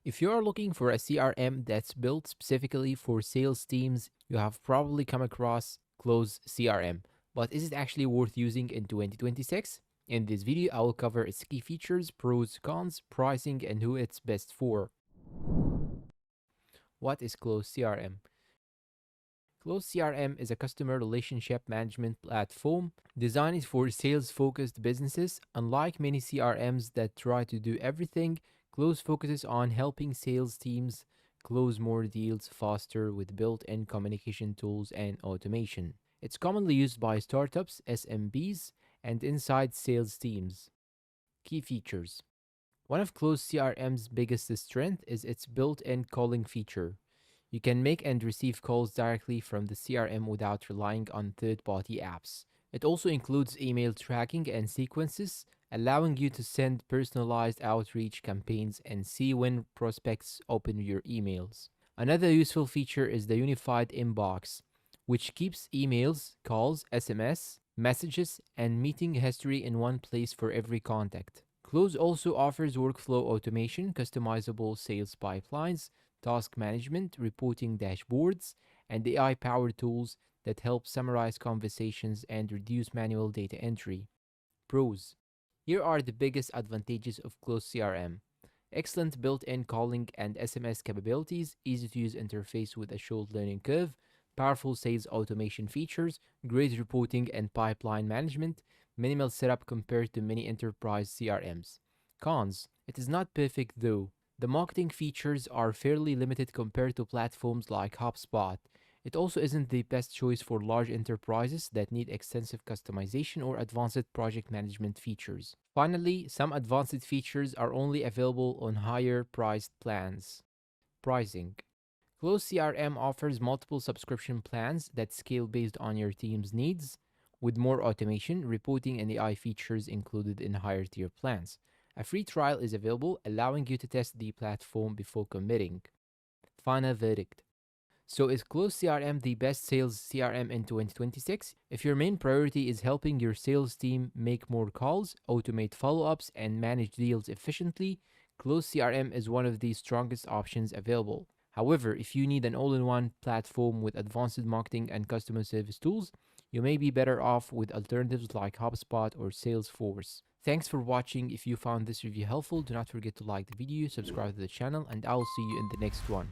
If you are looking for a CRM that's built specifically for sales teams, you have probably come across Close CRM. But is it actually worth using in 2026? In this video, I will cover its key features, pros, cons, pricing, and who it's best for. What is Close CRM? Close CRM is a customer relationship management platform designed for sales focused businesses. Unlike many CRMs that try to do everything, Close focuses on helping sales teams close more deals faster with built in communication tools and automation. It's commonly used by startups, SMBs, and inside sales teams. Key features: one of Close CRM's biggest strengths is its built in calling feature. You can make and receive calls directly from the CRM without relying on third party apps. It also includes email tracking and sequences, allowing you to send personalized outreach campaigns and see when prospects open your emails. Another useful feature is the unified inbox, which keeps emails, calls, SMS, messages, and meeting history in one place for every contact. Close also offers workflow automation, customizable sales pipelines, task management, reporting dashboards, and AI powered tools that help summarize conversations and reduce manual data entry. Pros: here are the biggest advantages of Close CRM. Excellent built in calling and SMS capabilities, easy to use interface with a short learning curve, powerful sales automation features, great reporting and pipeline management, minimal setup compared to many enterprise CRMs. Cons: it is not perfect though. The marketing features are fairly limited compared to platforms like HubSpot. It also isn't the best choice for large enterprises that need extensive customization or advanced project management features. Finally, some advanced features are only available on higher priced plans. Pricing: Close CRM offers multiple subscription plans that scale based on your team's needs, with more automation, reporting, and AI features included in higher tier plans. A free trial is available, allowing you to test the platform before committing. Final verdict: so is Close CRM the best sales CRM in 2026? If your main priority is helping your sales team make more calls, automate follow-ups, and manage deals efficiently, Close CRM is one of the strongest options available. However, if you need an all-in-one platform with advanced marketing and customer service tools, you may be better off with alternatives like HubSpot or Salesforce. Thanks for watching. If you found this review helpful, do not forget to like the video, subscribe to the channel, and I will see you in the next one.